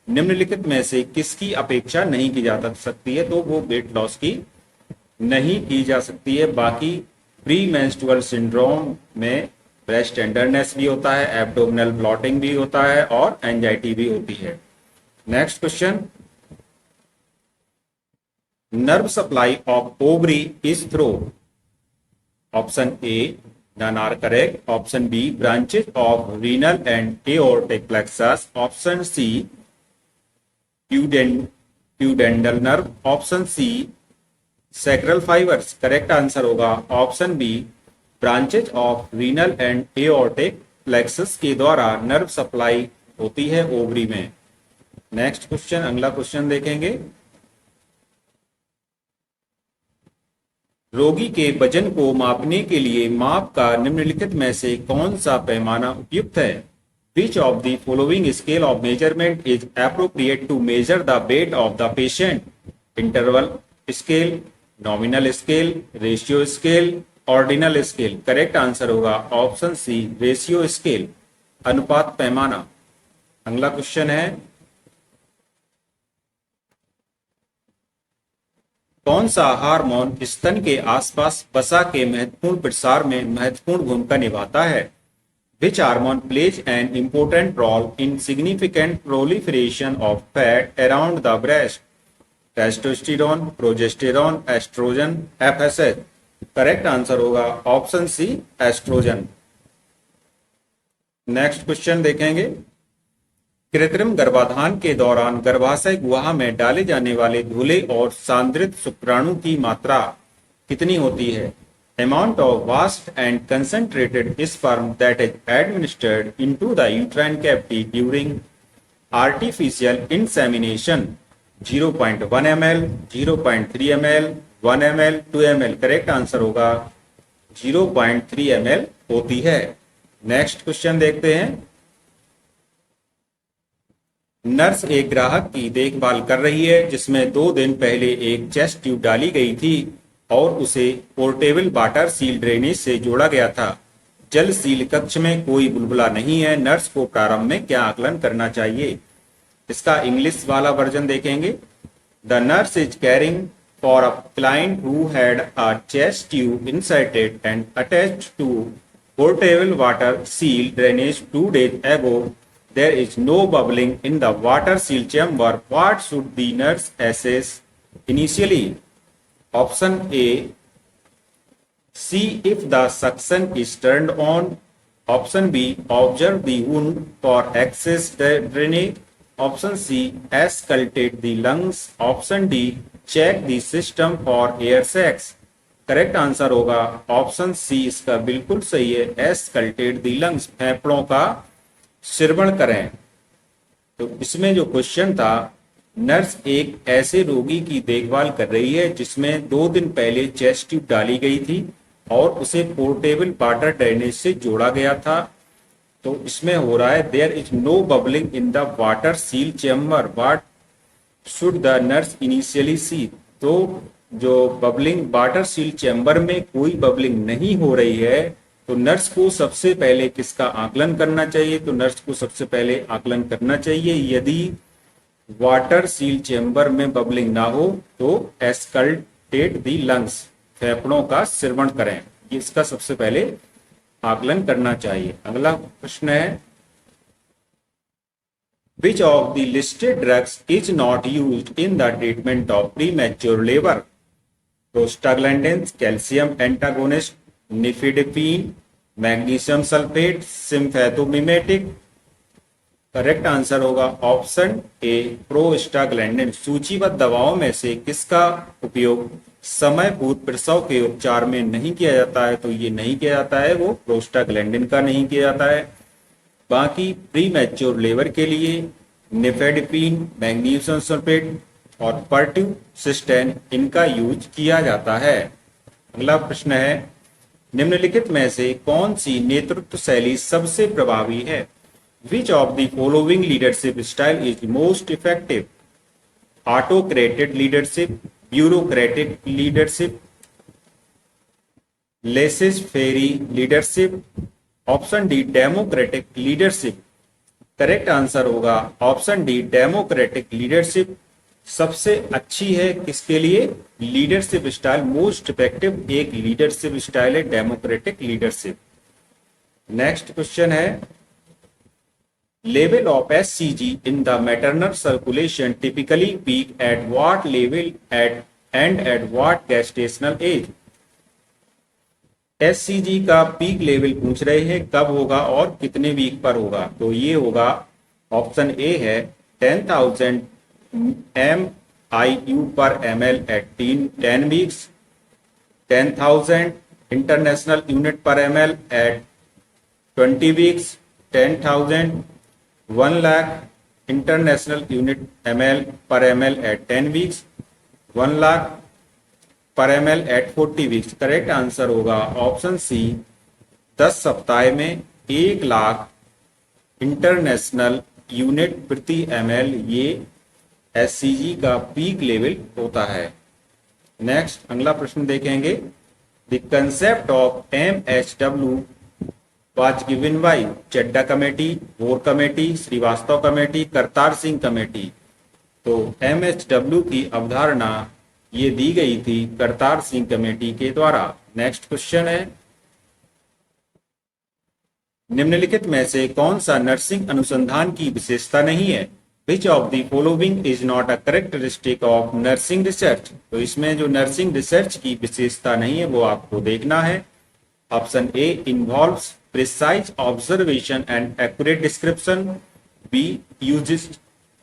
निम्नलिखित में से किसकी अपेक्षा नहीं की जा सकती है? तो वो वेट लॉस की नहीं की जा सकती है। बाकी प्रीमेंस्ट्रुअल सिंड्रोम में ब्रेस्ट टेंडरनेस भी होता है, एब्डोमिनल ब्लॉटिंग भी होता है और एंजाइटी भी होती है। Next question, nerve supply of ovary is through. Option A none are correct. Option B branches of renal and aortic plexus. Option C pudendal nerve. Option C sacral fibres. Correct answer होगा option B branches of renal and aortic plexus के द्वारा nerve supply होती है ovary में। Next question, अगला question देखेंगे, रोगी के वजन को मापने के लिए माप का निम्नलिखित में से कौन सा पैमाना उपयुक्त है? Which of the following scale of measurement is appropriate to measure the weight of the patient? Interval scale, nominal scale, ratio scale, ordinal scale. Correct answer होगा ऑप्शन सी रेशियो स्केल, अनुपात पैमाना। अगला क्वेश्चन है, कौन सा हार्मोन स्तन के आसपास वसा के महत्वपूर्ण प्रसार में महत्वपूर्ण भूमिका निभाता है? Which hormone plays an important role in significant proliferation of fat around the breast? Testosterone, progesterone, estrogen, FSH. Correct answer होगा option C oestrogen. Next question देखेंगे, कृत्रिम गर्भाधान के दौरान गर्भाशय गुहा में डाले जाने वाले धुले और सांद्रित शुक्राणु की मात्रा कितनी होती है? Amount of vast and concentrated sperm that is administered into the uterine cavity during artificial insemination. 0.1 ml, 0.3 ml, 1 ml, 2 ml. Correct answer होगा 0.3 ml होती है। नेक्स्ट क्वेश्चन देखते हैं, नर्स एक ग्राहक की देखभाल कर रही है जिसमें 2 दिन पहले एक चेस्ट ट्यूब डाली गई थी और उसे पोर्टेबल वाटर सील ड्रेनेज से जोड़ा गया था। जल सील कक्ष में कोई बुलबुला नहीं है। नर्स को प्रारंभ में क्या आकलन करना चाहिए? इसका इंग्लिश वाला वर्जन देखेंगे। The nurse is caring for a client who had a chest tube inserted and attached to portable water seal drainage 2 days ago. There is no bubbling in the water seal chamber. What should the nurse assess initially? Option A, see if the suction is turned on. Option B, observe the wound for excess drainage. Option C, auscultate the lungs. Option D, check the system for air sacs. Correct answer होगा option सी, इसका बिल्कुल सही है, auscultate the lungs, फेफड़ों का श्रवण करें। तो इसमें जो क्वेश्चन था, नर्स एक ऐसे रोगी की देखभाल कर रही है जिसमें 2 दिन पहले चेस्ट ट्यूब डाली गई थी और उसे पोर्टेबल वाटर ड्रेनेज से जोड़ा गया था। तो इसमें हो रहा है there is no bubbling in the water seal chamber. What should the nurse initially see? तो जो बबलिंग वाटर सील चेम्बर में कोई बबलिंग नहीं हो रही है, तो नर्स को सबसे पहले किसका आकलन करना चाहिए? तो नर्स को सबसे पहले आकलन करना चाहिए, यदि वाटर सील चेम्बर में बबलिंग ना हो तो एस्कल्टेट दी लंग्स, फेफड़ों का श्रवण करें, इसका सबसे पहले आकलन करना चाहिए। अगला प्रश्न है, which of the listed drugs is not used in the treatment of premature labour? Prostaglandins, calcium antagonist, nifedipine, magnesium sulphate, sympathomimetic. Correct answer होगा ऑप्शन ए प्रोस्टाग्लैंडिन। सूचीबद्ध दवाओं में से किसका उपयोग समय पूर्व प्रसव के उपचार में नहीं किया जाता है तो ये नहीं किया जाता है, वो प्रोस्टाग्लैंडिन का नहीं किया जाता है। बाकी प्री मैच्योर लेबर के लिए निफेडिपिन, मैग्नीशियम सल्फेट और पर्ट्यूसिस्टेन इनका यूज किया जाता है। अगला प्रश्न है, निम्नलिखित में से कौन सी नेतृत्व शैली सबसे प्रभावी है? Which of the following leadership style is most effective? Autocratic leadership, bureaucratic leadership, laissez faire leadership, option D democratic leadership. Correct answer होगा ऑप्शन डी डेमोक्रेटिक लीडरशिप सबसे अच्छी है। किसके लिए? लीडरशिप स्टाइल मोस्ट इफेक्टिव एक लीडरशिप स्टाइल है democratic leadership. Next question है, level of SCG in the maternal circulation typically peak at what level at what gestational age? SCG का peak level पूछ रहे हैं, कब होगा और कितने वीक पर होगा? तो ये होगा ऑप्शन ए है 10,000 MIU per ml at 10 weeks, 10,000 international unit per ml at 20 weeks, 10,000 1 lakh international unit ml per ml at 10 weeks, 1 lakh per ml at 40 weeks। Correct answer होगा ऑप्शन सी 10 सप्ताह में 1 lakh international unit प्रति ml ये SCG का peak level होता है। Next अगला प्रश्न देखेंगे, the concept of MHW was given by Chadha committee, Bhore committee, Srivastava committee, Kartar Singh committee. तो MHW की अवधारणा ये दी गई थी करतार सिंह कमेटी के द्वारा। नेक्स्ट क्वेश्चन है, निम्नलिखित में से कौन सा नर्सिंग अनुसंधान की विशेषता नहीं है? Which of the following is not a characteristic of nursing research? तो इसमें जो नर्सिंग रिसर्च की विशेषता नहीं है वो आपको देखना है। Option A involves precise observation and accurate description, B uses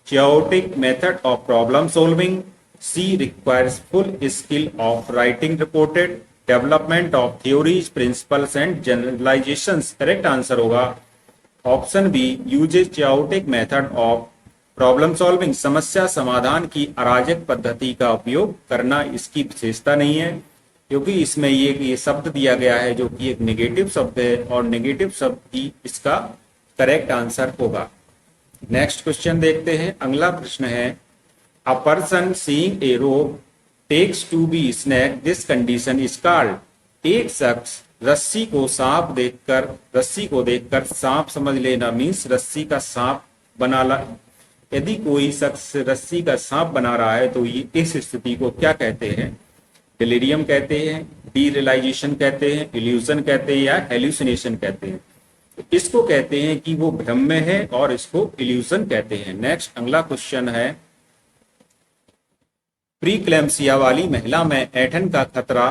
chaotic method of problem solving, C requires full skill of writing reported, development of theories, principles and generalizations। Correct answer होगा option B uses chaotic method of problem solving, समस्या समाधान की अराजक पद्धति का उपयोग करना इसकी विशेषता नहीं है, क्योंकि इसमें ये शब्द दिया गया है जो कि एक नेगेटिव शब्द है और नेगेटिव शब्द ही इसका करेक्ट आंसर होगा। नेक्स्ट क्वेश्चन देखते हैं। अगला प्रश्न है, a person seeing a rope takes to be snake, this condition is called. एक शख्स रस्सी को देखकर सांप समझ लेना मीन्स रस्सी का सांप बना। यदि कोई शख्स रस्सी का सांप बना रहा है तो ये इस स्थिति को क्या कहते हैं? डिलीरियम कहते हैं, डीरियलाइजेशन कहते हैं, इल्यूजन कहते हैं या हेल्यूसिनेशन कहते हैं। तो इसको कहते हैं कि वो भ्रम में है और इसको इल्यूजन कहते हैं। नेक्स्ट अगला क्वेश्चन है, प्रीक्लैम्सिया वाली महिला में ऐंठन का खतरा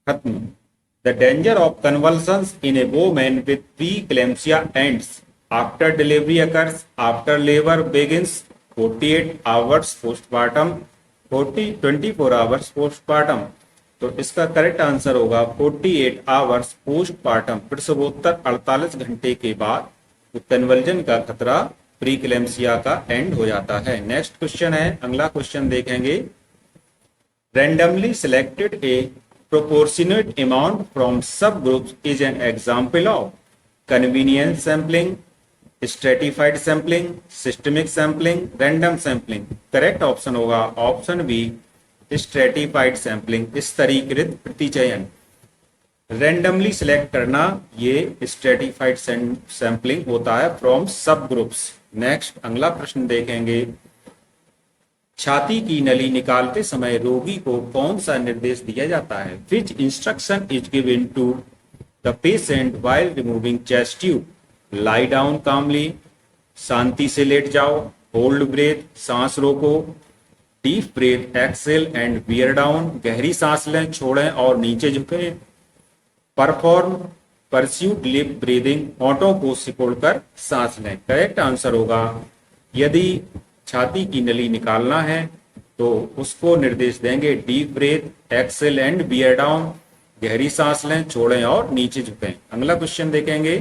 खत्म। The danger of convulsions in a women with preeclampsia ends after delivery occurs after labor begins 48 hours postpartum, 24 hours postpartum। तो इसका करेक्ट आंसर होगा 48 आवर्स पोस्टपार्टम, प्रसवोत्तर 48 घंटे के बाद कन्वर्जन का खतरा प्रीक्लैम्सिया का एंड हो जाता है। नेक्स्ट क्वेश्चन है, अगला क्वेश्चन देखेंगे, randomly selected a proportionate amount from subgroups is an example of convenience sampling, stratified sampling, systemic sampling, random sampling. Correct option होगा ऑप्शन बी स्ट्रेटिफाइड सैम्पलिंग, स्तरीकृत प्रतिचयन। रैंडमली सिलेक्ट करना ये stratified sampling होता है from सब groups. Next अगला प्रश्न देखेंगे, छाती की नली निकालते समय रोगी को कौन सा निर्देश दिया जाता है? Which instruction is given to the patient while removing chest tube? Lie down calmly, शांति से लेट जाओ, होल्ड ब्रेथ, सांस रोको, deep breath, exhale and bear down, गहरी सांस लें, छोड़ें और नीचे झुकें, परफॉर्म परस्यूट लिप ब्रीदिंग, होंठों को सिकोड़कर सांस लें। करेक्ट आंसर होगा, यदि छाती की नली निकालना है तो उसको निर्देश देंगे deep breath, exhale and bear down, गहरी सांस लें, छोड़ें और नीचे झुकें। अगला क्वेश्चन देखेंगे,